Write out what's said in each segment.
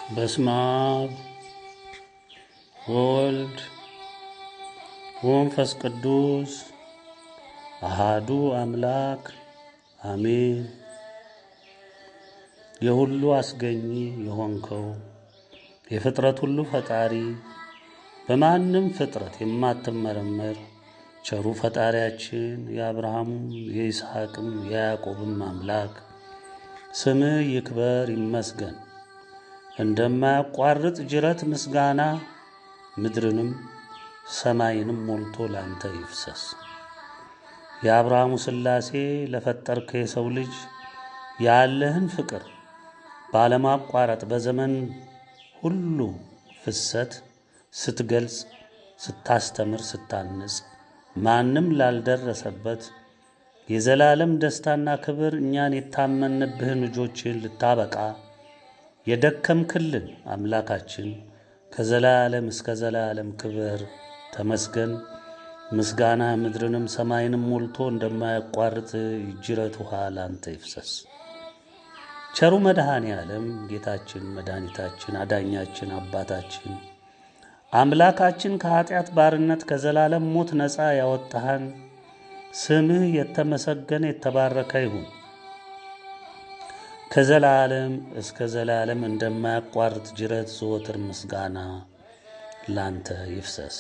በስመ አብ ወወልድ ወመንፈስ ቅዱስ አሃዱ አምላክ አሜን። የሁሉ አስገኚ የሆንከው የፍጥረት ሁሉ ፈጣሪ በማንም ፍጥረት የማትመረመር ቸሩ ፈጣሪያችን የአብርሃምም የይስሐቅም የያዕቆብም አምላክ ስምህ ይክበር ይመስገን። እንደማያቋርጥ ጅረት ምስጋና ምድርንም ሰማይንም ሞልቶ ላንተ ይፍሰስ። የአብርሃሙ ሥላሴ ለፈጠርከ የሰው ልጅ ያለህን ፍቅር ባለማቋረጥ በዘመን ሁሉ ፍሰት ስትገልጽ፣ ስታስተምር፣ ስታንጽ ማንም ላልደረሰበት የዘላለም ደስታና ክብር እኛን የታመንብህን ልጆችን ልታበቃ የደከምክልን አምላካችን ከዘላለም እስከ ዘላለም ክብር ተመስገን። ምስጋና ምድርንም ሰማይንም ሞልቶ እንደማያቋርጥ ጅረት ውሃ ላንተ ይፍሰስ። ቸሩ መድኃኔ ዓለም ጌታችን መድኃኒታችን አዳኛችን አባታችን አምላካችን ከኀጢአት ባርነት ከዘላለም ሞት ነፃ ያወጣሃን ስምህ የተመሰገነ የተባረከ ይሁን። ከዘላለም እስከ ዘላለም እንደማያቋርጥ ጅረት ዘወትር ምስጋና ላንተ ይፍሰስ።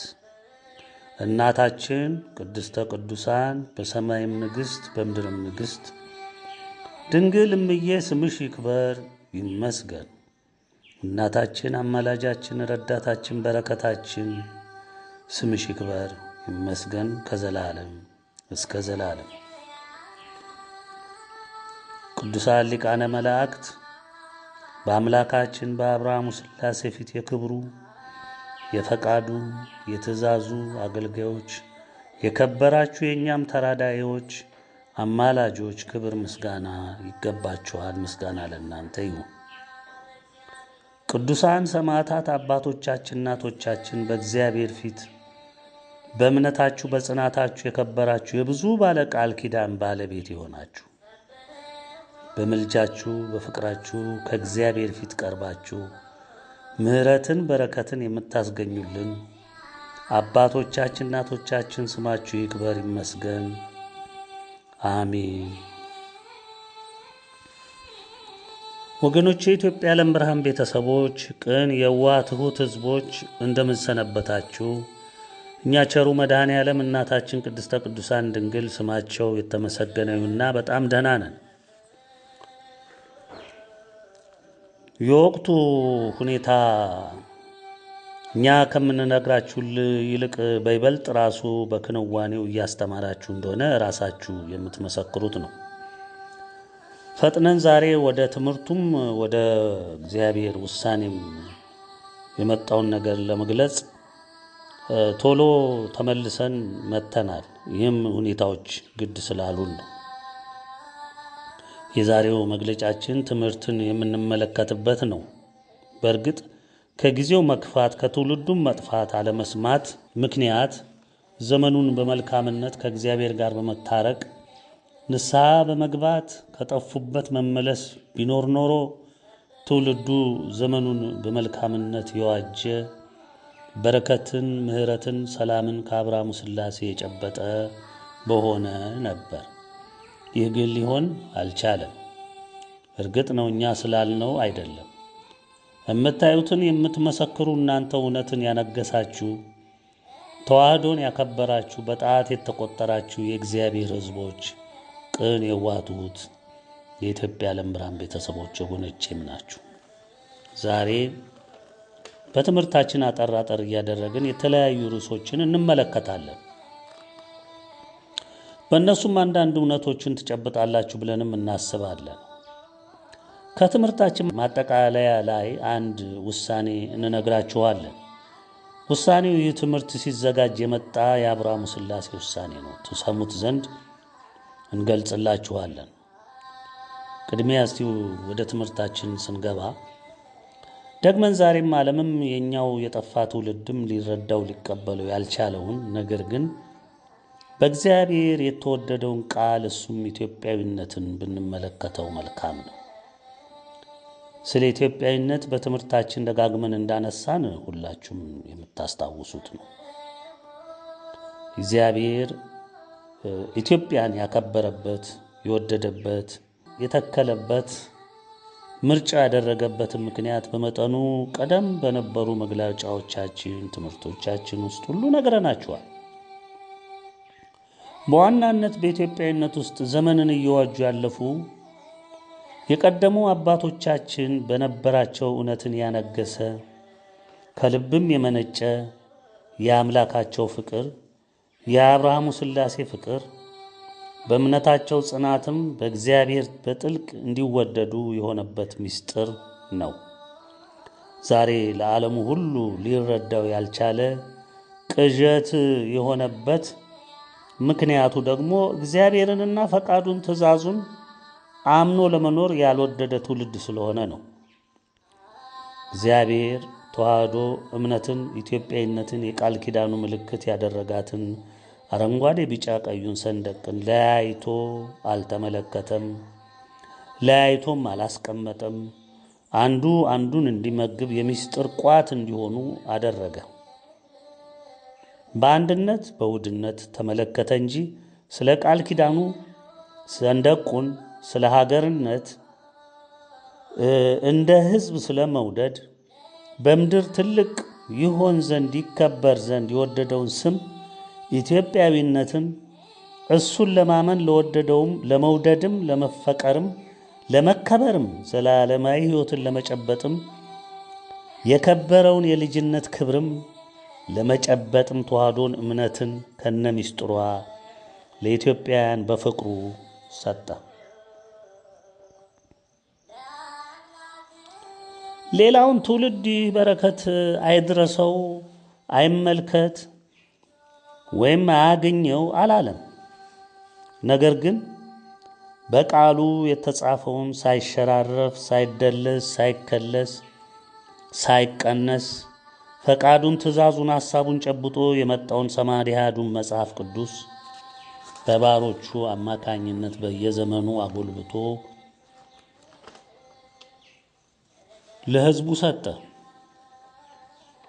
እናታችን ቅድስተ ቅዱሳን በሰማይም ንግሥት በምድርም ንግሥት ድንግል እምዬ ስምሽ ይክበር ይመስገን። እናታችን አማላጃችን ረዳታችን በረከታችን ስምሽ ይክበር ይመስገን ከዘላለም እስከ ዘላለም። ቅዱሳን ሊቃነ መላእክት በአምላካችን በአብርሃሙ ሥላሴ ፊት የክብሩ የፈቃዱ የትእዛዙ አገልጋዮች የከበራችሁ የእኛም ተራዳኢዎች አማላጆች ክብር ምስጋና ይገባችኋል። ምስጋና ለእናንተ ይሁን። ቅዱሳን ሰማዕታት አባቶቻችን እናቶቻችን በእግዚአብሔር ፊት በእምነታችሁ በጽናታችሁ የከበራችሁ የብዙ ባለ ቃል ኪዳን ባለቤት የሆናችሁ በምልጃችሁ በፍቅራችሁ ከእግዚአብሔር ፊት ቀርባችሁ ምሕረትን በረከትን የምታስገኙልን አባቶቻችን እናቶቻችን ስማችሁ ይክበር ይመስገን፣ አሜን። ወገኖቼ የኢትዮጵያ ዓለም ብርሃን ቤተሰቦች፣ ቅን የዋህ ትሑት ሕዝቦች እንደምን ሰነበታችሁ? እኛ ቸሩ መድኃኔ ዓለም እናታችን ቅድስተ ቅዱሳን ድንግል ስማቸው የተመሰገነ ይሁንና በጣም ደህና ነን። የወቅቱ ሁኔታ እኛ ከምንነግራችሁ ይልቅ በይበልጥ ራሱ በክንዋኔው እያስተማራችሁ እንደሆነ ራሳችሁ የምትመሰክሩት ነው። ፈጥነን ዛሬ ወደ ትምህርቱም ወደ እግዚአብሔር ውሳኔም የመጣውን ነገር ለመግለጽ ቶሎ ተመልሰን መጥተናል። ይህም ሁኔታዎች ግድ ስላሉን ነው። የዛሬው መግለጫችን ትምህርትን የምንመለከትበት ነው። በእርግጥ ከጊዜው መክፋት ከትውልዱም መጥፋት አለመስማት ምክንያት ዘመኑን በመልካምነት ከእግዚአብሔር ጋር በመታረቅ ንስሐ በመግባት ከጠፉበት መመለስ ቢኖር ኖሮ ትውልዱ ዘመኑን በመልካምነት የዋጀ በረከትን፣ ምሕረትን፣ ሰላምን ከአብርሃሙ ሥላሴ የጨበጠ በሆነ ነበር። ይህ ግን ሊሆን አልቻለም። እርግጥ ነው እኛ ስላልነው አይደለም። የምታዩትን የምትመሰክሩ እናንተ እውነትን ያነገሳችሁ ተዋህዶን ያከበራችሁ በጣት የተቆጠራችሁ የእግዚአብሔር ሕዝቦች ቅን የዋህ ትሑት የኢትዮጵያ ዓለም ብርሃን ቤተሰቦች ወገኖቼም ናችሁ። ዛሬ በትምህርታችን አጠር አጠር እያደረግን የተለያዩ ርዕሶችን እንመለከታለን። በእነሱም አንዳንድ እውነቶችን ትጨብጣላችሁ ብለንም እናስባለን። ከትምህርታችን ማጠቃለያ ላይ አንድ ውሳኔ እንነግራችኋለን። ውሳኔው ይህ ትምህርት ሲዘጋጅ የመጣ የአብርሃሙ ሥላሴ ውሳኔ ነው። ትሰሙት ዘንድ እንገልጽላችኋለን። ቅድሚያ እስቲ ወደ ትምህርታችን ስንገባ ደግመን ዛሬም ዓለምም የኛው የጠፋ ትውልድም ሊረዳው ሊቀበለው ያልቻለውን ነገር ግን በእግዚአብሔር የተወደደውን ቃል እሱም ኢትዮጵያዊነትን ብንመለከተው መልካም ነው። ስለ ኢትዮጵያዊነት በትምህርታችን ደጋግመን እንዳነሳን ሁላችሁም የምታስታውሱት ነው። እግዚአብሔር ኢትዮጵያን ያከበረበት፣ የወደደበት፣ የተከለበት ምርጫ ያደረገበትን ምክንያት በመጠኑ ቀደም በነበሩ መግለጫዎቻችን፣ ትምህርቶቻችን ውስጥ ሁሉ ነግረናችኋል። በዋናነት በኢትዮጵያዊነት ውስጥ ዘመንን እየዋጁ ያለፉ የቀደሙ አባቶቻችን በነበራቸው እውነትን ያነገሰ ከልብም የመነጨ የአምላካቸው ፍቅር፣ የአብርሃሙ ሥላሴ ፍቅር በእምነታቸው ጽናትም በእግዚአብሔር በጥልቅ እንዲወደዱ የሆነበት ምስጢር ነው። ዛሬ ለዓለሙ ሁሉ ሊረዳው ያልቻለ ቅዠት የሆነበት ምክንያቱ ደግሞ እግዚአብሔርንና ፈቃዱን ትእዛዙን አምኖ ለመኖር ያልወደደ ትውልድ ስለሆነ ነው። እግዚአብሔር ተዋህዶ እምነትን፣ ኢትዮጵያዊነትን የቃል ኪዳኑ ምልክት ያደረጋትን አረንጓዴ ቢጫ ቀዩን ሰንደቅን ለያይቶ አልተመለከተም፣ ለያይቶም አላስቀመጠም። አንዱ አንዱን እንዲመግብ የምስጢር ቋት እንዲሆኑ አደረገ። በአንድነት በውድነት ተመለከተ እንጂ ስለ ቃል ኪዳኑ ሰንደቁን፣ ስለ ሀገርነት፣ እንደ ሕዝብ ስለ መውደድ በምድር ትልቅ ይሆን ዘንድ ይከበር ዘንድ የወደደውን ስም ኢትዮጵያዊነትን እሱን ለማመን ለወደደውም ለመውደድም ለመፈቀርም ለመከበርም ዘላለማዊ ሕይወትን ለመጨበጥም የከበረውን የልጅነት ክብርም ለመጨበጥም ተዋህዶን እምነትን ከነሚስጥሯ ለኢትዮጵያውያን በፍቅሩ ሰጠ። ሌላውን ትውልድ ይህ በረከት አይድረሰው፣ አይመልከት ወይም አያገኘው አላለም። ነገር ግን በቃሉ የተጻፈውን ሳይሸራረፍ፣ ሳይደለስ፣ ሳይከለስ፣ ሳይቀነስ ፈቃዱን፣ ትእዛዙን፣ ሐሳቡን ጨብጦ የመጣውን ሰማዕተ አሐዱን መጽሐፍ ቅዱስ በባሮቹ አማካኝነት በየዘመኑ አጎልብቶ ለሕዝቡ ሰጠ።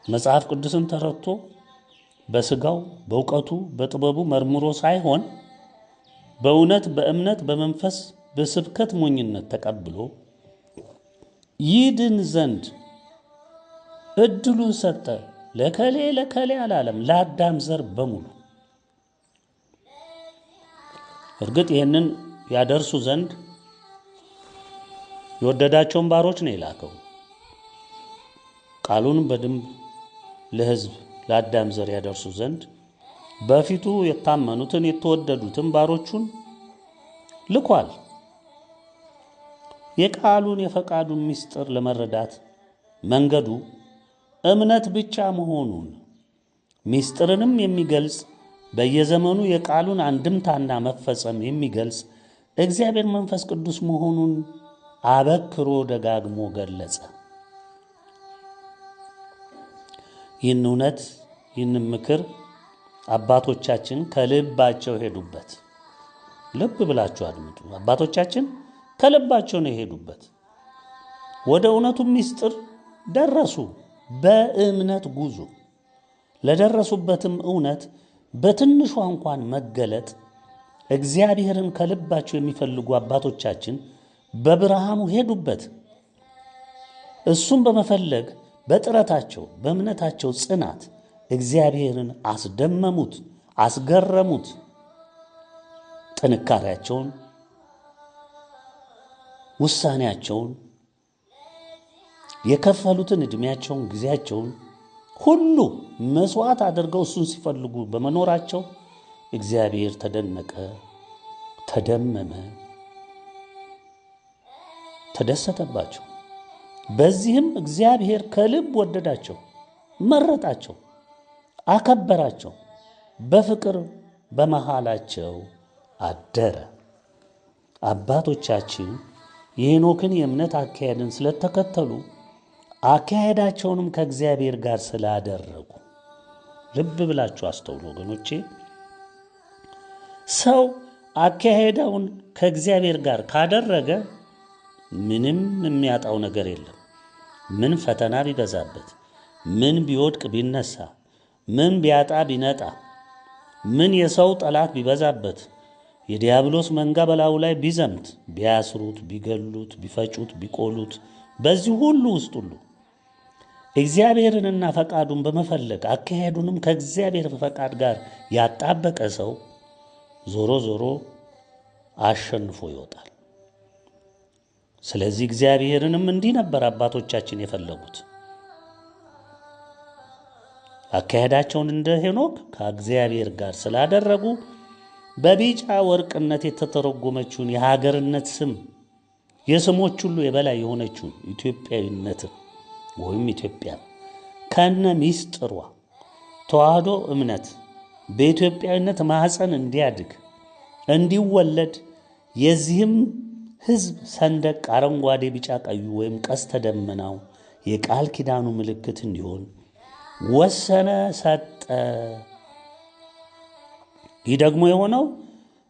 መጽሐፍ ቅዱስን ተረድቶ በስጋው በእውቀቱ በጥበቡ መርምሮ ሳይሆን በእውነት በእምነት በመንፈስ በስብከት ሞኝነት ተቀብሎ ይድን ዘንድ እድሉን ሰጠ። ለከሌ ለከሌ አላለም፣ ለአዳም ዘር በሙሉ። እርግጥ ይህንን ያደርሱ ዘንድ የወደዳቸውን ባሮች ነው የላከው። ቃሉን በደንብ ለሕዝብ ለአዳም ዘር ያደርሱ ዘንድ በፊቱ የታመኑትን የተወደዱትን ባሮቹን ልኳል። የቃሉን የፈቃዱን ምስጢር ለመረዳት መንገዱ እምነት ብቻ መሆኑን ምስጢርንም የሚገልጽ በየዘመኑ የቃሉን አንድምታና መፈጸም የሚገልጽ እግዚአብሔር መንፈስ ቅዱስ መሆኑን አበክሮ ደጋግሞ ገለጸ። ይህን እውነት ይህን ምክር አባቶቻችን ከልባቸው ሄዱበት። ልብ ብላችሁ አድምጡ። አባቶቻችን ከልባቸው ነው የሄዱበት። ወደ እውነቱ ምስጢር ደረሱ። በእምነት ጉዞ ለደረሱበትም እውነት በትንሿ እንኳን መገለጥ እግዚአብሔርን ከልባቸው የሚፈልጉ አባቶቻችን በብርሃኑ ሄዱበት። እሱም በመፈለግ በጥረታቸው በእምነታቸው ጽናት እግዚአብሔርን አስደመሙት፣ አስገረሙት። ጥንካሬያቸውን፣ ውሳኔያቸውን፣ የከፈሉትን ዕድሜያቸውን፣ ጊዜያቸውን ሁሉ መስዋዕት አድርገው እሱን ሲፈልጉ በመኖራቸው እግዚአብሔር ተደነቀ፣ ተደመመ፣ ተደሰተባቸው። በዚህም እግዚአብሔር ከልብ ወደዳቸው፣ መረጣቸው፣ አከበራቸው፣ በፍቅር በመሃላቸው አደረ። አባቶቻችን የሄኖክን የእምነት አካሄድን ስለተከተሉ አካሄዳቸውንም ከእግዚአብሔር ጋር ስላደረጉ፣ ልብ ብላችሁ አስተውሉ ወገኖቼ። ሰው አካሄዳውን ከእግዚአብሔር ጋር ካደረገ ምንም የሚያጣው ነገር የለም። ምን ፈተና ቢበዛበት፣ ምን ቢወድቅ ቢነሳ፣ ምን ቢያጣ ቢነጣ፣ ምን የሰው ጠላት ቢበዛበት፣ የዲያብሎስ መንጋ በላዩ ላይ ቢዘምት፣ ቢያስሩት፣ ቢገሉት፣ ቢፈጩት፣ ቢቆሉት፣ በዚህ ሁሉ ውስጥ ሁሉ እግዚአብሔርንና ፈቃዱን በመፈለግ አካሄዱንም ከእግዚአብሔር ፈቃድ ጋር ያጣበቀ ሰው ዞሮ ዞሮ አሸንፎ ይወጣል። ስለዚህ እግዚአብሔርንም እንዲህ ነበር አባቶቻችን የፈለጉት። አካሄዳቸውን እንደ ሄኖክ ከእግዚአብሔር ጋር ስላደረጉ በቢጫ ወርቅነት የተተረጎመችውን የሀገርነት ስም የስሞች ሁሉ የበላይ የሆነችውን ኢትዮጵያዊነትን ወይም ኢትዮጵያ ከነ ሚስጥሯ ተዋህዶ እምነት በኢትዮጵያዊነት ማህፀን እንዲያድግ እንዲወለድ የዚህም ሕዝብ ሰንደቅ አረንጓዴ፣ ቢጫ፣ ቀዩ ወይም ቀስተ ደመናው የቃል ኪዳኑ ምልክት እንዲሆን ወሰነ፣ ሰጠ። ይህ ደግሞ የሆነው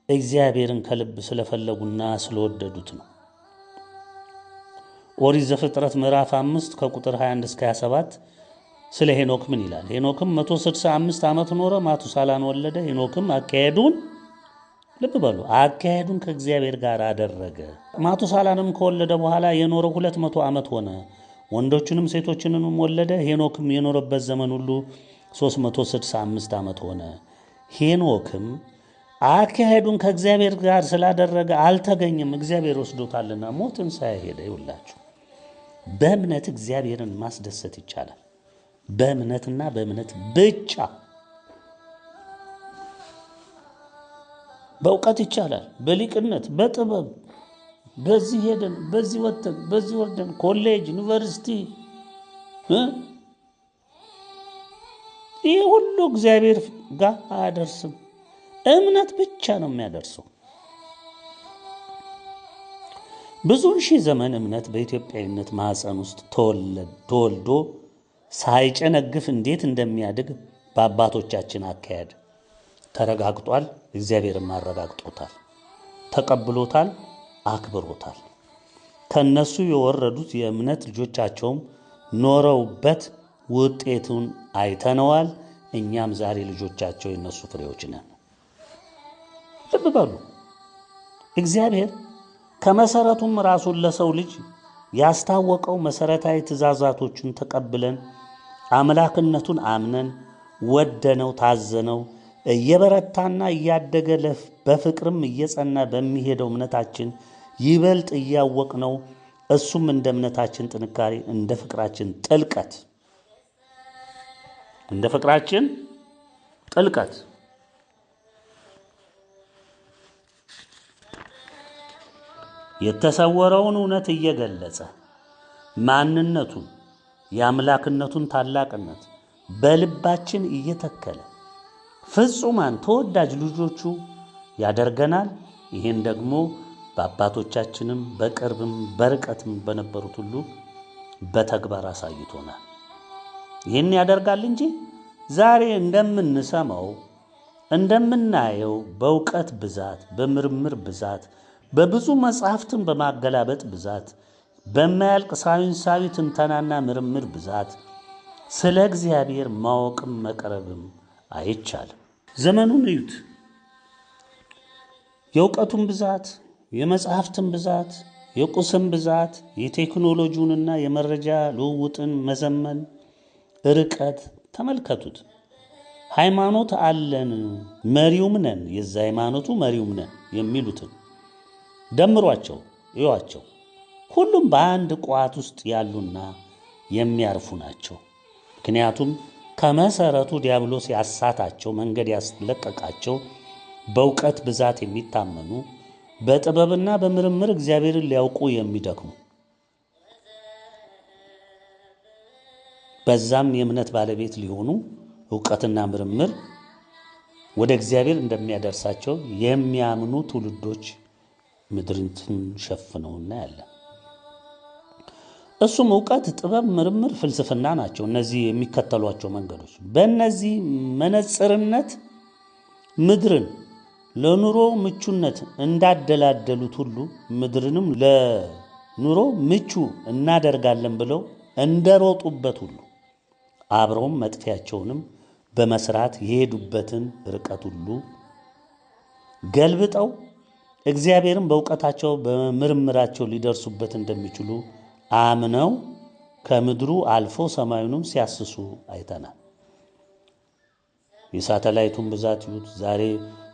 እግዚአብሔርን ከልብ ስለፈለጉና ስለወደዱት ነው። ኦሪት ዘፍጥረት ምዕራፍ 5 ከቁጥር 21 እስከ 27 ስለ ሄኖክ ምን ይላል? ሄኖክም 165 ዓመት ኖረ፣ ማቱሳላን ወለደ። ሄኖክም አካሄዱን ልብ በሉ፣ አካሄዱን ከእግዚአብሔር ጋር አደረገ። ማቱሳላንም ከወለደ በኋላ የኖረው 200 ዓመት ሆነ፣ ወንዶችንም ሴቶችንም ወለደ። ሄኖክም የኖረበት ዘመን ሁሉ 365 ዓመት ሆነ። ሄኖክም አካሄዱን ከእግዚአብሔር ጋር ስላደረገ አልተገኘም፣ እግዚአብሔር ወስዶታልና ሞትን ሳይሄደ። ይውላችሁ በእምነት እግዚአብሔርን ማስደሰት ይቻላል። በእምነትና በእምነት ብቻ። በእውቀት ይቻላል፣ በሊቅነት በጥበብ በዚህ ሄደን በዚህ ወጥተን በዚህ ወርደን ኮሌጅ ዩኒቨርሲቲ ይህ ሁሉ እግዚአብሔር ጋር አያደርስም። እምነት ብቻ ነው የሚያደርሰው። ብዙውን ሺህ ዘመን እምነት በኢትዮጵያዊነት ማህፀን ውስጥ ተወልዶ ሳይጨነግፍ እንዴት እንደሚያድግ በአባቶቻችን አካሄድ ተረጋግጧል። እግዚአብሔርም አረጋግጦታል፣ ተቀብሎታል፣ አክብሮታል። ከነሱ የወረዱት የእምነት ልጆቻቸውም ኖረውበት ውጤቱን አይተነዋል። እኛም ዛሬ ልጆቻቸው የነሱ ፍሬዎች ነን። ልብ በሉ፣ እግዚአብሔር ከመሰረቱም ራሱን ለሰው ልጅ ያስታወቀው መሰረታዊ ትእዛዛቶቹን ተቀብለን አምላክነቱን አምነን ወደነው ታዘነው እየበረታና እያደገ በፍቅርም እየጸና በሚሄደው እምነታችን ይበልጥ እያወቅነው እሱም እንደ እምነታችን ጥንካሬ እንደ ፍቅራችን ጥልቀት የተሰወረውን እውነት እየገለጸ ማንነቱን የአምላክነቱን ታላቅነት በልባችን እየተከለ ፍጹማን ተወዳጅ ልጆቹ ያደርገናል። ይህን ደግሞ በአባቶቻችንም በቅርብም በርቀትም በነበሩት ሁሉ በተግባር አሳይቶናል። ይህን ያደርጋል እንጂ ዛሬ እንደምንሰማው እንደምናየው በእውቀት ብዛት፣ በምርምር ብዛት፣ በብዙ መጽሐፍትን በማገላበጥ ብዛት፣ በማያልቅ ሳይንሳዊ ትንተናና ምርምር ብዛት ስለ እግዚአብሔር ማወቅም መቅረብም አይቻልም። ዘመኑን እዩት። የእውቀቱን ብዛት፣ የመጽሐፍትን ብዛት፣ የቁስም ብዛት፣ የቴክኖሎጂውንና የመረጃ ልውውጥን መዘመን ርቀት ተመልከቱት። ሃይማኖት አለን መሪውም ነን፣ የዛ ሃይማኖቱ መሪውም ነን የሚሉትን ደምሯቸው እዩዋቸው። ሁሉም በአንድ ቋት ውስጥ ያሉና የሚያርፉ ናቸው። ምክንያቱም ከመሰረቱ ዲያብሎስ ያሳታቸው መንገድ ያስለቀቃቸው በእውቀት ብዛት የሚታመኑ በጥበብና በምርምር እግዚአብሔርን ሊያውቁ የሚደክሙ በዛም የእምነት ባለቤት ሊሆኑ እውቀትና ምርምር ወደ እግዚአብሔር እንደሚያደርሳቸው የሚያምኑ ትውልዶች ምድርን ሸፍነው እናያለን። እሱም እውቀት፣ ጥበብ፣ ምርምር፣ ፍልስፍና ናቸው። እነዚህ የሚከተሏቸው መንገዶች በእነዚህ መነጽርነት ምድርን ለኑሮ ምቹነት እንዳደላደሉት ሁሉ ምድርንም ኑሮ ምቹ እናደርጋለን ብለው እንደሮጡበት ሁሉ አብረውም መጥፊያቸውንም በመስራት የሄዱበትን ርቀት ሁሉ ገልብጠው እግዚአብሔርን በእውቀታቸው በምርምራቸው ሊደርሱበት እንደሚችሉ አምነው ከምድሩ አልፎ ሰማዩንም ሲያስሱ አይተናል። የሳተላይቱን ብዛት ይዩት። ዛሬ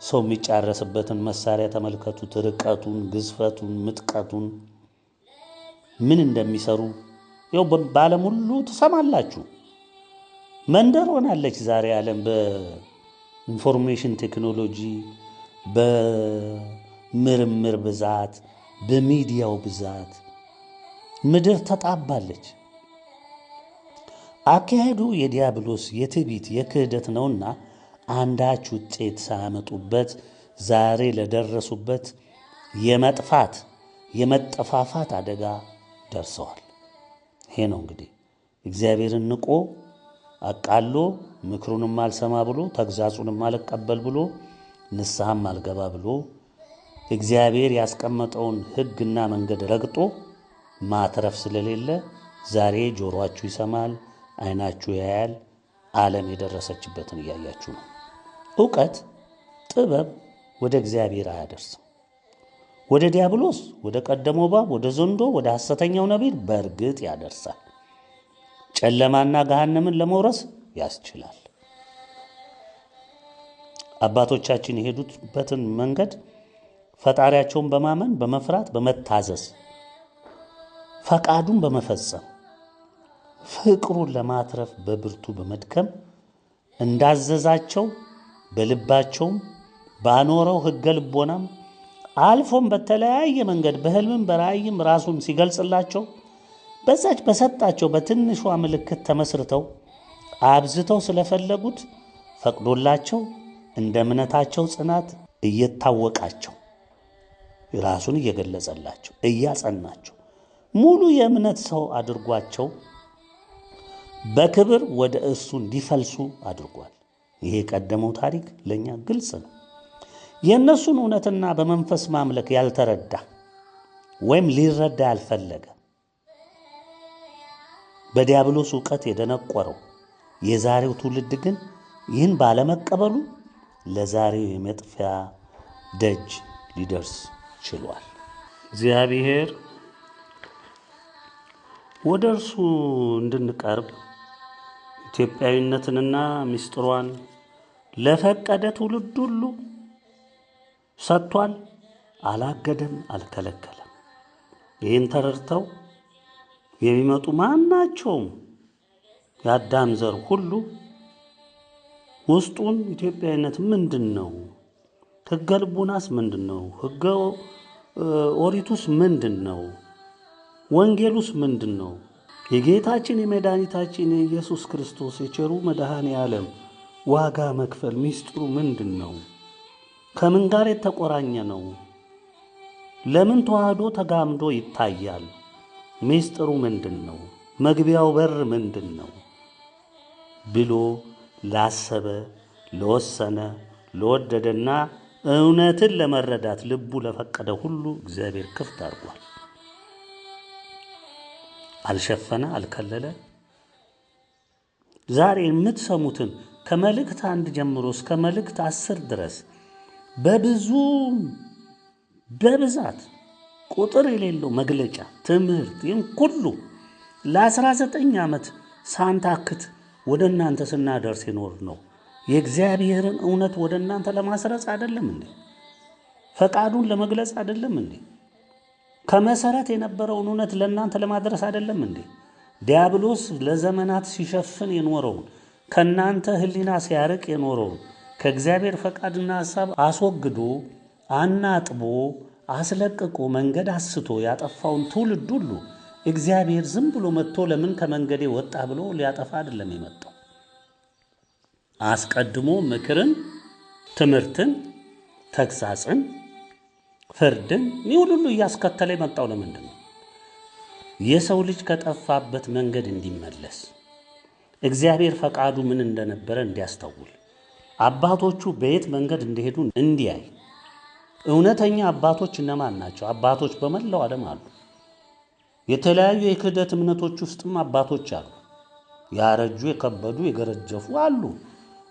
ሰው የሚጫረስበትን መሳሪያ ተመልከቱት። ርቀቱን፣ ግዝፈቱን፣ ምጥቀቱን ምን እንደሚሰሩ ያው በዓለም ሁሉ ትሰማላችሁ። መንደር ሆናለች ዛሬ ዓለም በኢንፎርሜሽን ቴክኖሎጂ፣ በምርምር ብዛት፣ በሚዲያው ብዛት ምድር ተጣባለች። አካሄዱ የዲያብሎስ የትዕቢት የክህደት ነውና አንዳች ውጤት ሳያመጡበት ዛሬ ለደረሱበት የመጥፋት የመጠፋፋት አደጋ ደርሰዋል። ይሄ ነው እንግዲህ እግዚአብሔርን ንቆ አቃሎ ምክሩንም አልሰማ ብሎ ተግዛጹንም አልቀበል ብሎ ንስሐም አልገባ ብሎ እግዚአብሔር ያስቀመጠውን ሕግና መንገድ ረግጦ ማትረፍ ስለሌለ ዛሬ ጆሮአችሁ ይሰማል፣ ዓይናችሁ ያያል፣ ዓለም የደረሰችበትን እያያችሁ ነው። ዕውቀት፣ ጥበብ ወደ እግዚአብሔር አያደርስም። ወደ ዲያብሎስ፣ ወደ ቀደመው እባብ፣ ወደ ዘንዶ፣ ወደ ሐሰተኛው ነቢይ በእርግጥ ያደርሳል። ጨለማና ገሃነምን ለመውረስ ያስችላል። አባቶቻችን የሄዱበትን መንገድ ፈጣሪያቸውን በማመን በመፍራት በመታዘዝ ፈቃዱን በመፈጸም ፍቅሩን ለማትረፍ በብርቱ በመድከም እንዳዘዛቸው በልባቸውም ባኖረው ሕገ ልቦናም አልፎም በተለያየ መንገድ በሕልምም በራእይም ራሱን ሲገልጽላቸው በዛች በሰጣቸው በትንሿ ምልክት ተመስርተው አብዝተው ስለፈለጉት ፈቅዶላቸው እንደ እምነታቸው ጽናት እየታወቃቸው ራሱን እየገለጸላቸው እያጸናቸው ሙሉ የእምነት ሰው አድርጓቸው በክብር ወደ እሱ እንዲፈልሱ አድርጓል። ይሄ የቀደመው ታሪክ ለእኛ ግልጽ ነው። የእነሱን እውነትና በመንፈስ ማምለክ ያልተረዳ ወይም ሊረዳ ያልፈለገ በዲያብሎስ ዕውቀት የደነቆረው የዛሬው ትውልድ ግን ይህን ባለመቀበሉ ለዛሬው የመጥፊያ ደጅ ሊደርስ ችሏል። እግዚአብሔር ወደ እርሱ እንድንቀርብ ኢትዮጵያዊነትንና ምስጢሯን ለፈቀደ ትውልድ ሁሉ ሰጥቷል። አላገደም፣ አልከለከለም። ይህን ተረድተው የሚመጡ ማናቸውም የአዳም ዘር ሁሉ ውስጡን ኢትዮጵያዊነት ምንድን ነው? ሕገ ልቡናስ ምንድን ነው? ሕገ ኦሪቱስ ምንድን ነው? ወንጌሉስ ምንድን ነው? የጌታችን የመድኃኒታችን የኢየሱስ ክርስቶስ የቸሩ መድኃኔ ዓለም ዋጋ መክፈል ምስጢሩ ምንድን ነው? ከምን ጋር የተቆራኘ ነው? ለምን ተዋህዶ ተጋምዶ ይታያል? ምስጢሩ ምንድን ነው? መግቢያው በር ምንድን ነው ብሎ ላሰበ፣ ለወሰነ፣ ለወደደና እውነትን ለመረዳት ልቡ ለፈቀደ ሁሉ እግዚአብሔር ክፍት አድርጓል። አልሸፈነ፣ አልከለለ። ዛሬ የምትሰሙትን ከመልእክት 1 ጀምሮ እስከ መልእክት 10 ድረስ በብዙ በብዛት ቁጥር የሌለው መግለጫ ትምህርት ይህን ሁሉ ለ19 ዓመት ሳንታክት ወደ እናንተ ስናደርስ ይኖር ነው። የእግዚአብሔርን እውነት ወደ እናንተ ለማስረጽ አይደለም እንዴ? ፈቃዱን ለመግለጽ አይደለም እንዴ? ከመሰረት የነበረውን እውነት ለእናንተ ለማድረስ አይደለም እንዴ? ዲያብሎስ ለዘመናት ሲሸፍን የኖረውን ከእናንተ ሕሊና ሲያርቅ የኖረውን ከእግዚአብሔር ፈቃድና ሐሳብ አስወግዶ አናጥቦ አስለቅቆ መንገድ አስቶ ያጠፋውን ትውልድ ሁሉ እግዚአብሔር ዝም ብሎ መጥቶ ለምን ከመንገዴ ወጣ ብሎ ሊያጠፋ አይደለም የመጣው። አስቀድሞ ምክርን፣ ትምህርትን፣ ተግሳጽን፣ ፍርድን ይህ ሁሉ እያስከተለ የመጣው ለምንድን ነው? የሰው ልጅ ከጠፋበት መንገድ እንዲመለስ እግዚአብሔር ፈቃዱ ምን እንደነበረ እንዲያስተውል አባቶቹ በየት መንገድ እንደሄዱ እንዲያይ። እውነተኛ አባቶች እነማን ናቸው? አባቶች በመላው ዓለም አሉ። የተለያዩ የክህደት እምነቶች ውስጥም አባቶች አሉ። ያረጁ የከበዱ የገረጀፉ አሉ።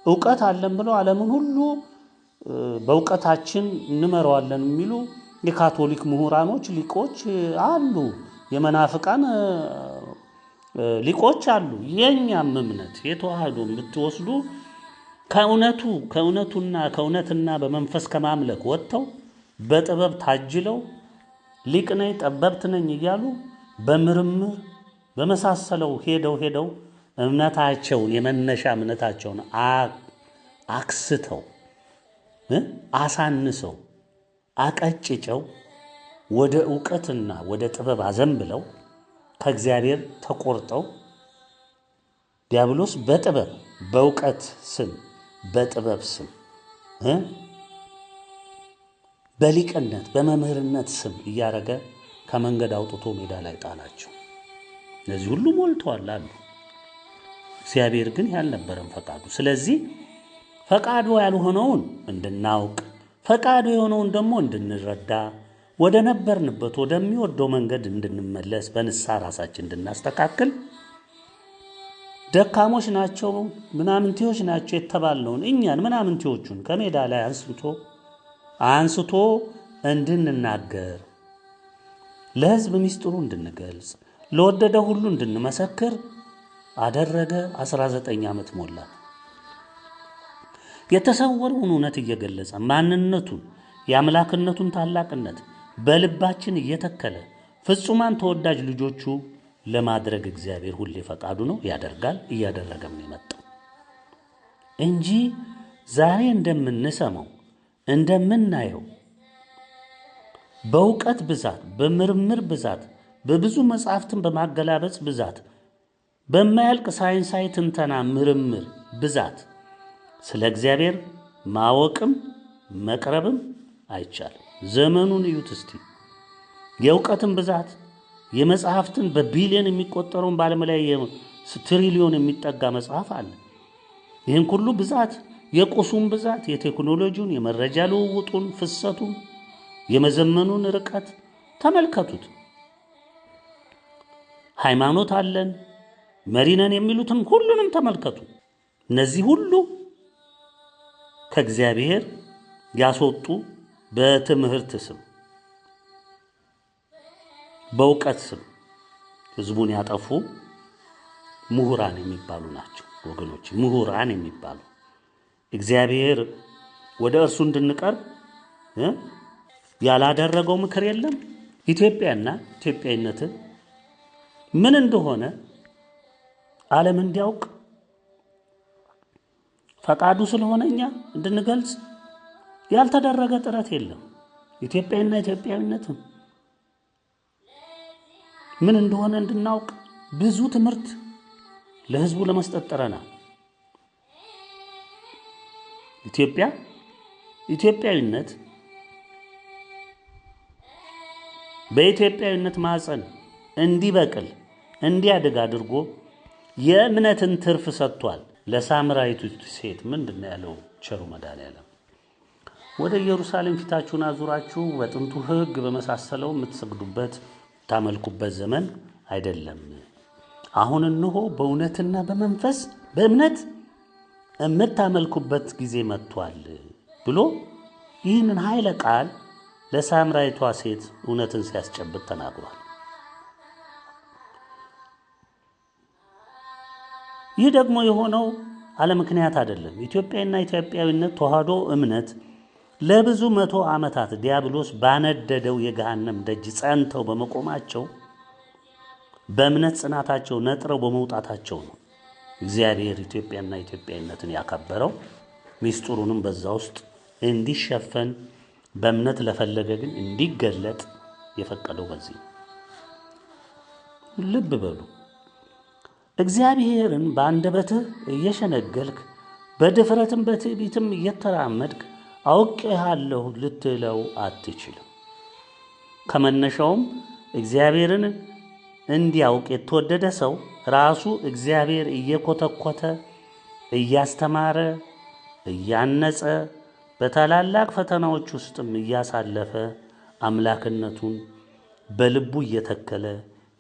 ዕውቀት አለን ብለው ዓለምን ሁሉ በእውቀታችን እንመራዋለን የሚሉ የካቶሊክ ምሁራኖች ሊቆች አሉ። የመናፍቃን ሊቆች አሉ። የኛም እምነት የተዋህዶ ብትወስዱ ከእውነትና በመንፈስ ከማምለክ ወጥተው በጥበብ ታጅለው ሊቅ ነኝ ጠበብት ነኝ እያሉ በምርምር በመሳሰለው ሄደው እምነታቸውን የመነሻ እምነታቸውን አክስተው አሳንሰው አቀጭጨው ወደ ዕውቀትና ወደ ጥበብ አዘንብለው ከእግዚአብሔር ተቆርጠው ዲያብሎስ በዕውቀት ስም በጥበብ ስም በሊቅነት በመምህርነት ስም እያረገ ከመንገድ አውጥቶ ሜዳ ላይ ጣላቸው። እነዚህ ሁሉ ሞልተዋል አሉ። እግዚአብሔር ግን ያልነበረም ፈቃዱ። ስለዚህ ፈቃዱ ያልሆነውን እንድናውቅ ፈቃዱ የሆነውን ደግሞ እንድንረዳ ወደ ነበርንበት ወደሚወደው መንገድ እንድንመለስ በንስሐ ራሳችን እንድናስተካክል ደካሞች ናቸው ምናምንቴዎች ናቸው የተባልነውን እኛን ምናምንቴዎቹን ከሜዳ ላይ አንስቶ እንድንናገር ለሕዝብ ምስጢሩ እንድንገልጽ ለወደደ ሁሉ እንድንመሰክር አደረገ። 19 ዓመት ሞላ። የተሰወረውን እውነት እየገለጸ ማንነቱን የአምላክነቱን ታላቅነት በልባችን እየተከለ ፍጹማን ተወዳጅ ልጆቹ ለማድረግ እግዚአብሔር ሁሌ ፈቃዱ ነው፣ ያደርጋል፣ እያደረገም ነው የመጣው እንጂ ዛሬ እንደምንሰማው እንደምናየው በእውቀት ብዛት በምርምር ብዛት በብዙ መጽሐፍትን በማገላበጽ ብዛት በማያልቅ ሳይንሳዊ ትንተና ምርምር ብዛት ስለ እግዚአብሔር ማወቅም መቅረብም አይቻልም። ዘመኑን እዩት እስቲ። የእውቀትን ብዛት የመጽሐፍትን በቢሊዮን የሚቆጠረውን በዓለም ላይ ትሪሊዮን የሚጠጋ መጽሐፍ አለ። ይህን ሁሉ ብዛት የቁሱን ብዛት የቴክኖሎጂውን የመረጃ ልውውጡን ፍሰቱን የመዘመኑን ርቀት ተመልከቱት። ሃይማኖት አለን መሪነን የሚሉትን ሁሉንም ተመልከቱ። እነዚህ ሁሉ ከእግዚአብሔር ያስወጡ በትምህርት ስም በእውቀት ስም ሕዝቡን ያጠፉ ምሁራን የሚባሉ ናቸው ወገኖች። ምሁራን የሚባሉ እግዚአብሔር ወደ እርሱ እንድንቀርብ ያላደረገው ምክር የለም። ኢትዮጵያና ኢትዮጵያዊነት ምን እንደሆነ ዓለም እንዲያውቅ ፈቃዱ ስለሆነ እኛ እንድንገልጽ ያልተደረገ ጥረት የለም። ኢትዮጵያና ኢትዮጵያዊነት ምን እንደሆነ እንድናውቅ ብዙ ትምህርት ለሕዝቡ ለመስጠት ጥረናል። ኢትዮጵያዊነት በኢትዮጵያዊነት ማዕፀን እንዲበቅል እንዲያድግ አድርጎ የእምነትን ትርፍ ሰጥቷል። ለሳምራዊቱ ሴት ምንድነው ያለው ቸሩ መድኃኔዓለም? ወደ ኢየሩሳሌም ፊታችሁን አዙራችሁ በጥንቱ ሕግ በመሳሰለው የምትሰግዱበት ታመልኩበት ዘመን አይደለም። አሁን እንሆ በእውነትና በመንፈስ በእምነት የምታመልኩበት ጊዜ መጥቷል ብሎ ይህንን ኃይለ ቃል ለሳምራዊቷ ሴት እውነትን ሲያስጨብጥ ተናግሯል። ይህ ደግሞ የሆነው አለ ምክንያት አይደለም። ኢትዮጵያና ኢትዮጵያዊነት ተዋህዶ እምነት ለብዙ መቶ ዓመታት ዲያብሎስ ባነደደው የገሃነም ደጅ ጸንተው በመቆማቸው በእምነት ጽናታቸው ነጥረው በመውጣታቸው ነው እግዚአብሔር ኢትዮጵያና ኢትዮጵያዊነትን ያከበረው። ሚስጥሩንም በዛ ውስጥ እንዲሸፈን በእምነት ለፈለገ ግን እንዲገለጥ የፈቀደው በዚህ ልብ በሉ። እግዚአብሔርን በአንደበትህ እየሸነገልክ በድፍረትም በትዕቢትም እየተራመድክ አውቄሃለሁ ልትለው አትችልም። ከመነሻውም እግዚአብሔርን እንዲያውቅ የተወደደ ሰው ራሱ እግዚአብሔር እየኮተኮተ እያስተማረ እያነጸ በታላላቅ ፈተናዎች ውስጥም እያሳለፈ አምላክነቱን በልቡ እየተከለ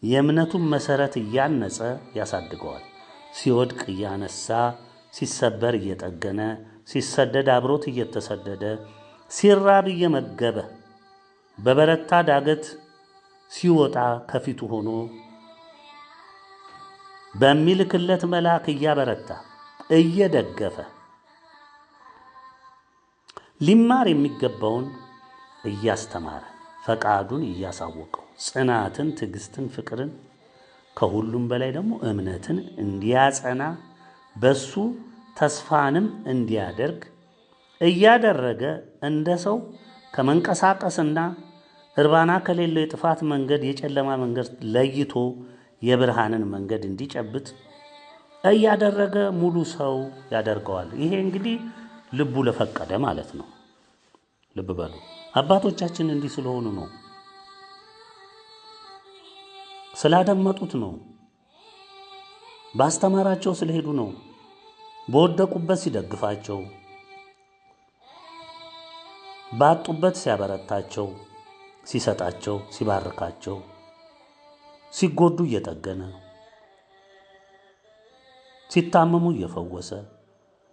የእምነቱን መሰረት እያነጸ ያሳድገዋል። ሲወድቅ እያነሳ፣ ሲሰበር እየጠገነ፣ ሲሰደድ አብሮት እየተሰደደ፣ ሲራብ እየመገበ፣ በበረታ ዳገት ሲወጣ ከፊቱ ሆኖ በሚልክለት መልአክ እያበረታ እየደገፈ ሊማር የሚገባውን እያስተማረ ፈቃዱን እያሳወቀው ጽናትን፣ ትዕግስትን፣ ፍቅርን ከሁሉም በላይ ደግሞ እምነትን እንዲያጸና በሱ ተስፋንም እንዲያደርግ እያደረገ እንደ ሰው ከመንቀሳቀስና እርባና ከሌለው የጥፋት መንገድ የጨለማ መንገድ ለይቶ የብርሃንን መንገድ እንዲጨብጥ እያደረገ ሙሉ ሰው ያደርገዋል። ይሄ እንግዲህ ልቡ ለፈቀደ ማለት ነው። ልብ በሉ። አባቶቻችን እንዲህ ስለሆኑ ነው፣ ስላደመጡት ነው፣ ባስተማራቸው ስለሄዱ ነው፣ በወደቁበት ሲደግፋቸው፣ ባጡበት ሲያበረታቸው፣ ሲሰጣቸው፣ ሲባርካቸው፣ ሲጎዱ እየጠገነ፣ ሲታመሙ እየፈወሰ፣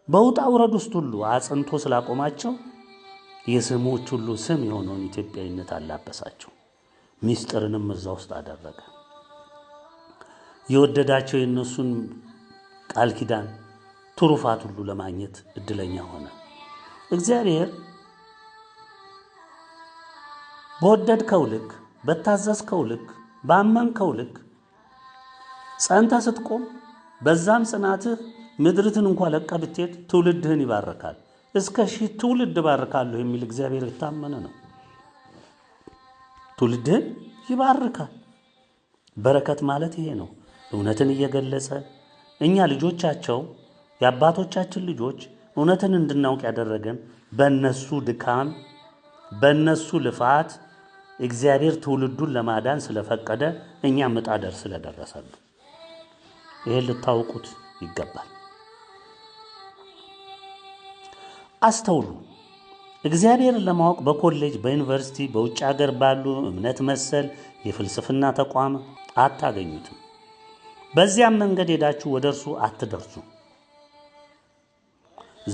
በውጣ ውረድ ውስጥ ሁሉ አጽንቶ ስላቆማቸው የስሞች ሁሉ ስም የሆነውን ኢትዮጵያዊነት አላበሳቸው። ሚስጥርንም እዛ ውስጥ አደረገ። የወደዳቸው የእነሱን ቃል ኪዳን ትሩፋት ሁሉ ለማግኘት እድለኛ ሆነ። እግዚአብሔር በወደድከው ልክ፣ በታዘዝከው ልክ፣ ባመንከው ልክ ጸንተህ ስትቆም በዛም ጽናትህ ምድርትን እንኳን ለቀህ ብትሄድ ትውልድህን ይባርካል። እስከ 1000 ትውልድ ባርካለሁ የሚል እግዚአብሔር የታመነ ነው። ትውልድህን ይባርካል። በረከት ማለት ይሄ ነው። እውነትን እየገለጸ እኛ ልጆቻቸው የአባቶቻችን ልጆች እውነትን እንድናውቅ ያደረገን በእነሱ ድካም፣ በእነሱ ልፋት እግዚአብሔር ትውልዱን ለማዳን ስለፈቀደ እኛ ምጣደር ስለደረሰን ይሄን ልታውቁት ይገባል። አስተውሉ። እግዚአብሔርን ለማወቅ በኮሌጅ፣ በዩኒቨርሲቲ፣ በውጭ ሀገር ባሉ እምነት መሰል የፍልስፍና ተቋም አታገኙትም። በዚያም መንገድ ሄዳችሁ ወደ እርሱ አትደርሱ።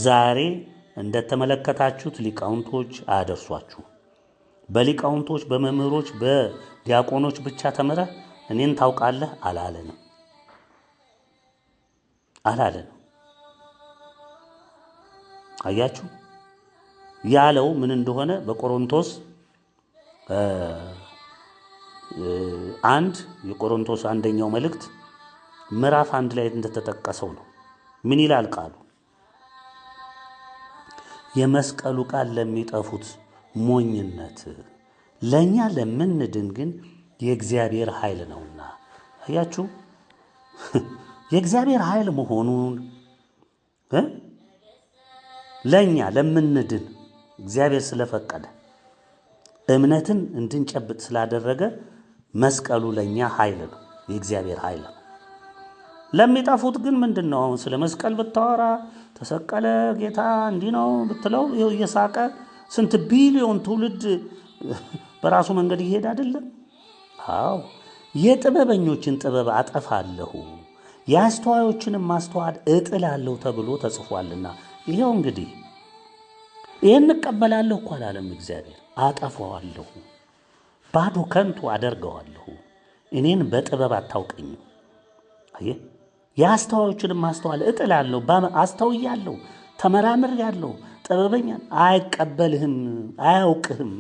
ዛሬ እንደተመለከታችሁት ሊቃውንቶች አያደርሷችሁ። በሊቃውንቶች፣ በመምህሮች፣ በዲያቆኖች ብቻ ተምረህ እኔን ታውቃለህ አላለንም። አያችሁ ያለው ምን እንደሆነ በቆሮንቶስ 1 የቆሮንቶስ አንደኛው መልእክት ምዕራፍ 1 ላይ እንደተጠቀሰው ነው። ምን ይላል ቃሉ? የመስቀሉ ቃል ለሚጠፉት ሞኝነት፣ ለኛ ለምንድን ግን የእግዚአብሔር ኃይል ነውና። አያችሁ የእግዚአብሔር ኃይል መሆኑን ለኛ ለምንድን እግዚአብሔር ስለፈቀደ እምነትን እንድንጨብጥ ስላደረገ መስቀሉ ለኛ ኃይል ነው፣ የእግዚአብሔር ኃይል ነው። ለሚጠፉት ግን ምንድነው? አሁን ስለ መስቀል ብታወራ ተሰቀለ ጌታ እንዲህ ነው ብትለው ይኸው እየሳቀ ስንት ቢሊዮን ትውልድ በራሱ መንገድ ይሄድ አይደለም? አዎ የጥበበኞችን ጥበብ አጠፋለሁ የአስተዋዮችንም ማስተዋል እጥላለሁ ተብሎ ተጽፏልና። ይሄው እንግዲህ ይሄን እቀበላለሁ እኮ አላለም እግዚአብሔር። አጠፋዋለሁ፣ ባዶ ከንቱ አደርገዋለሁ። እኔን በጥበብ አታውቀኝም። አየህ የአስተዋዮችንም ማስተዋል እጥላለሁ። አስተውያለሁ፣ ተመራምሬያለሁ። ጥበበኛ አይቀበልህም፣ አያውቅህም።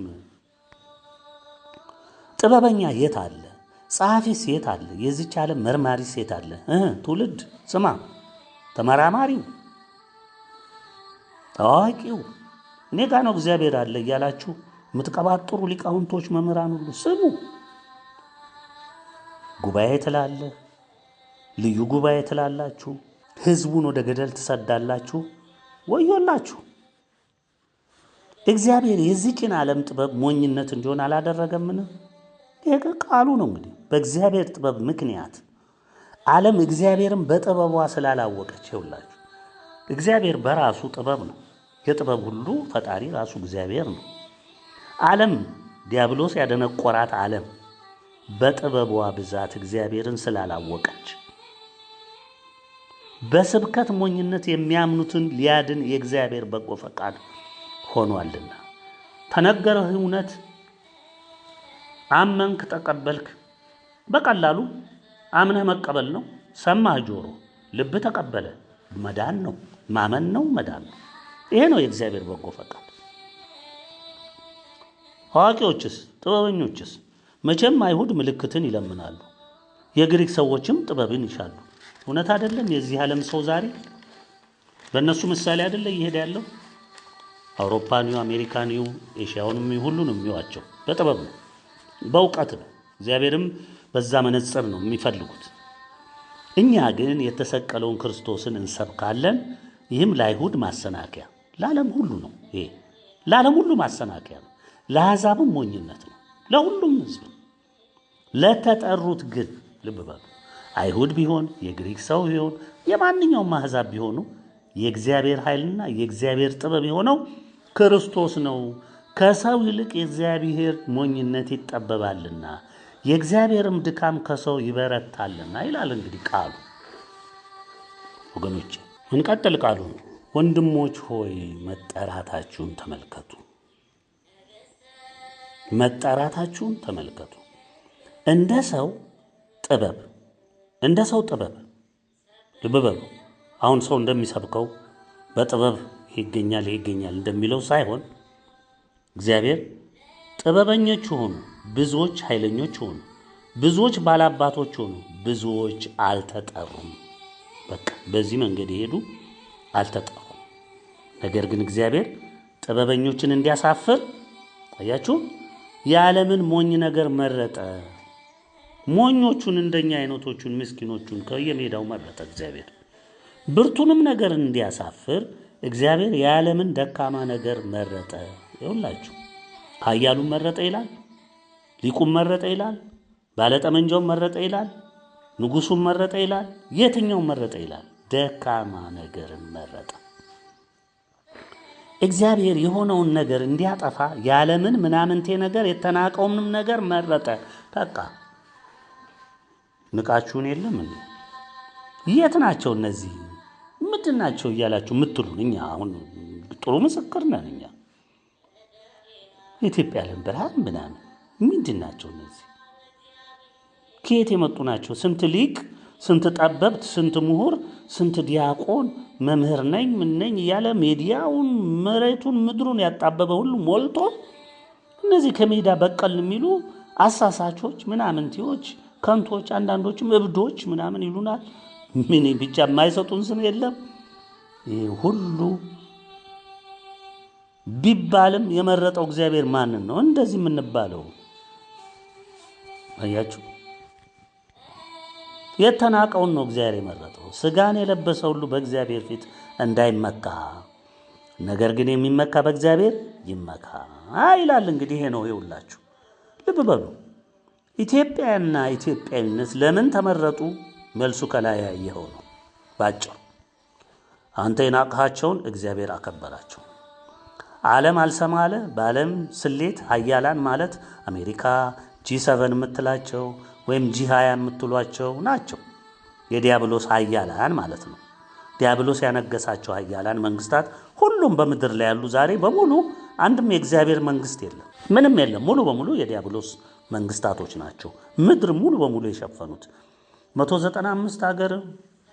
ጥበበኛ የት አለ? ጸሐፊስ የት አለ? የዚች ዓለም መርማሪስ የት አለ? ትውልድ ስማ፣ ተመራማሪው፣ ታዋቂው እኔ ጋ ነው እግዚአብሔር አለ እያላችሁ የምትቀባጥሩ ሊቃውንቶች፣ መምህራን ሁሉ ስሙ። ጉባኤ ትላለህ፣ ልዩ ጉባኤ ትላላችሁ፣ ህዝቡን ወደ ገደል ትሰዳላችሁ። ወዮላችሁ! እግዚአብሔር የዚችን ዓለም ጥበብ ሞኝነት እንዲሆን አላደረገምን? ይሄ ቃሉ ነው። እንግዲህ በእግዚአብሔር ጥበብ ምክንያት ዓለም እግዚአብሔርን በጥበቧ ስላላወቀች ይውላችሁ። እግዚአብሔር በራሱ ጥበብ ነው። የጥበብ ሁሉ ፈጣሪ ራሱ እግዚአብሔር ነው። ዓለም ዲያብሎስ ያደነቆራት ዓለም በጥበቧ ብዛት እግዚአብሔርን ስላላወቀች በስብከት ሞኝነት የሚያምኑትን ሊያድን የእግዚአብሔር በጎ ፈቃድ ሆኗልና። ተነገረህ እውነት አመንክ፣ ተቀበልክ። በቀላሉ አምነህ መቀበል ነው። ሰማህ ጆሮ፣ ልብ ተቀበለ። መዳን ነው፣ ማመን ነው፣ መዳን ነው። ይሄ ነው የእግዚአብሔር በጎ ፈቃድ። አዋቂዎችስ ጥበበኞችስ መቼም አይሁድ ምልክትን ይለምናሉ፣ የግሪክ ሰዎችም ጥበብን ይሻሉ። እውነት አይደለም? የዚህ ዓለም ሰው ዛሬ በእነሱ ምሳሌ አይደለ እየሄደ ያለው? አውሮፓኒው፣ አሜሪካኒው፣ ኤሽያውንም ሁሉንም የሚዋቸው በጥበብ ነው፣ በእውቀት ነው። እግዚአብሔርም በዛ መነጽር ነው የሚፈልጉት። እኛ ግን የተሰቀለውን ክርስቶስን እንሰብካለን። ይህም ለአይሁድ ማሰናከያ፣ ለዓለም ሁሉ ነው። ይሄ ለዓለም ሁሉ ማሰናከያ ነው፣ ለአሕዛብም ሞኝነት ነው፣ ለሁሉም ሕዝብ። ለተጠሩት ግን ልብ በሉ፣ አይሁድ ቢሆን የግሪክ ሰው ቢሆን የማንኛውም አሕዛብ ቢሆኑ የእግዚአብሔር ኃይልና የእግዚአብሔር ጥበብ የሆነው ክርስቶስ ነው። ከሰው ይልቅ የእግዚአብሔር ሞኝነት ይጠበባልና የእግዚአብሔርም ድካም ከሰው ይበረታልና ይላል። እንግዲህ ቃሉ ወገኖች እንቀጥል። ቃሉ ወንድሞች ሆይ መጠራታችሁን ተመልከቱ፣ መጠራታችሁን ተመልከቱ። እንደ ሰው ጥበብ ልብ በሉ። አሁን ሰው እንደሚሰብከው በጥበብ ይገኛል እንደሚለው ሳይሆን እግዚአብሔር ጥበበኞች ሆኑ፣ ብዙዎች ኃይለኞች ሆኑ፣ ብዙዎች ባላባቶች ሆኑ፣ ብዙዎች አልተጠሩም። በቃ በዚህ መንገድ የሄዱ አልተጠሩም። ነገር ግን እግዚአብሔር ጥበበኞችን እንዲያሳፍር አያችሁ፣ የዓለምን ሞኝ ነገር መረጠ። ሞኞቹን እንደኛ አይነቶቹን ምስኪኖቹን ከየሜዳው መረጠ እግዚአብሔር። ብርቱንም ነገር እንዲያሳፍር እግዚአብሔር የዓለምን ደካማ ነገር መረጠ። ይኸውላችሁ ኃያሉን መረጠ ይላል፣ ሊቁም መረጠ ይላል፣ ባለጠመንጃውን መረጠ ይላል፣ ንጉሱን መረጠ ይላል። የትኛውን መረጠ ይላል? ደካማ ነገርን መረጠ። እግዚአብሔር የሆነውን ነገር እንዲያጠፋ የዓለምን ምናምንቴ ነገር የተናቀውንም ነገር መረጠ። በቃ ንቃችሁን የለም እንዴ? የት ናቸው እነዚህ ምንድን ናቸው እያላችሁ የምትሉን? እኛ አሁን ጥሩ ምስክር ነን። እኛ የኢትዮጵያ ዓለም ብርሃን ምናምን ምንድን ናቸው እነዚህ? ከየት የመጡ ናቸው? ስንት ሊቅ፣ ስንት ጠበብት፣ ስንት ምሁር፣ ስንት ዲያቆን መምህር ነኝ ምን ነኝ እያለ ሜዲያውን መሬቱን ምድሩን ያጣበበ ሁሉ ሞልቶ እነዚህ ከሜዳ በቀል የሚሉ አሳሳቾች ምናምንቴዎች ከንቶች፣ አንዳንዶችም እብዶች ምናምን ይሉናል። ምን ብቻ የማይሰጡን ስም የለም። ይህ ሁሉ ቢባልም የመረጠው እግዚአብሔር ማንን ነው እንደዚህ የምንባለው? አያችሁ፣ የተናቀውን ነው እግዚአብሔር የመረጠው። ስጋን የለበሰ ሁሉ በእግዚአብሔር ፊት እንዳይመካ፣ ነገር ግን የሚመካ በእግዚአብሔር ይመካ ይላል። እንግዲህ ይሄ ነው። ይውላችሁ ልብ በሉ። ኢትዮጵያና ኢትዮጵያዊነት ለምን ተመረጡ? መልሱ ከላይ ያየኸው ነው ባጭሩ። አንተ የናቅሃቸውን እግዚአብሔር አከበራቸው። ዓለም አልሰማ አለ። በዓለም ስሌት ኃያላን ማለት አሜሪካ G7 የምትላቸው ወይም G20 የምትሏቸው ናቸው። የዲያብሎስ ኃያላን ማለት ነው። ዲያብሎስ ያነገሳቸው ኃያላን መንግስታት ሁሉም በምድር ላይ ያሉ ዛሬ በሙሉ አንድም የእግዚአብሔር መንግስት የለም፣ ምንም የለም። ሙሉ በሙሉ የዲያብሎስ መንግስታቶች ናቸው ምድር ሙሉ በሙሉ የሸፈኑት። 195 ሀገር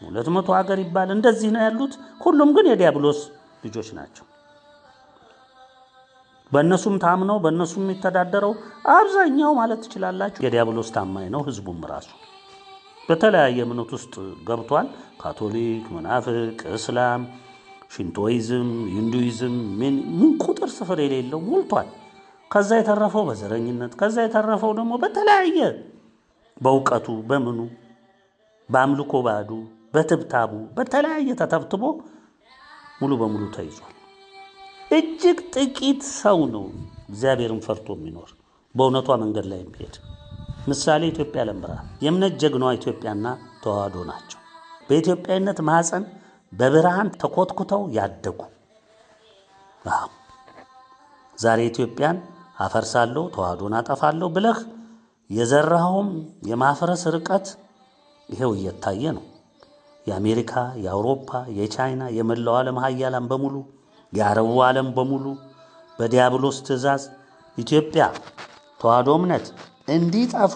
200 ሀገር ይባል እንደዚህ ነው ያሉት። ሁሉም ግን የዲያብሎስ ልጆች ናቸው። በእነሱም ታምነው በእነሱም የሚተዳደረው አብዛኛው ማለት ትችላላችሁ የዲያብሎስ ታማኝ ነው። ህዝቡም ራሱ በተለያየ እምነት ውስጥ ገብቷል። ካቶሊክ፣ መናፍቅ፣ እስላም፣ ሽንቶይዝም፣ ሂንዱይዝም ምን ቁጥር ስፍር የሌለው ሞልቷል። ከዛ የተረፈው በዘረኝነት፣ ከዛ የተረፈው ደግሞ በተለያየ በእውቀቱ በምኑ በአምልኮ ባዱ በትብታቡ በተለያየ ተተብትቦ ሙሉ በሙሉ ተይዟል። እጅግ ጥቂት ሰው ነው እግዚአብሔርን ፈርቶ የሚኖር በእውነቷ መንገድ ላይ የሚሄድ። ምሳሌ ኢትዮጵያ ዓለም ብርሃን የእምነት ጀግናዋ ኢትዮጵያና ተዋህዶ ናቸው። በኢትዮጵያዊነት ማህፀን በብርሃን ተኮትኩተው ያደጉ። ዛሬ ኢትዮጵያን አፈርሳለሁ ተዋህዶን አጠፋለሁ ብለህ የዘራኸውም የማፍረስ ርቀት ይሄው እየታየ ነው። የአሜሪካ፣ የአውሮፓ፣ የቻይና፣ የመላው ዓለም ሀያላን በሙሉ የአረቡ ዓለም በሙሉ በዲያብሎስ ትእዛዝ ኢትዮጵያ ተዋሕዶ እምነት እንዲጠፉ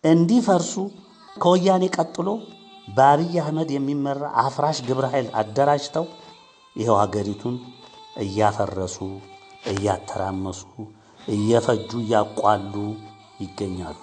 እንዲፈርሱ ከወያኔ ቀጥሎ በአብይ አህመድ የሚመራ አፍራሽ ግብረ ኃይል አደራጅተው ይኸው ሀገሪቱን እያፈረሱ እያተራመሱ እየፈጁ እያቋሉ ይገኛሉ።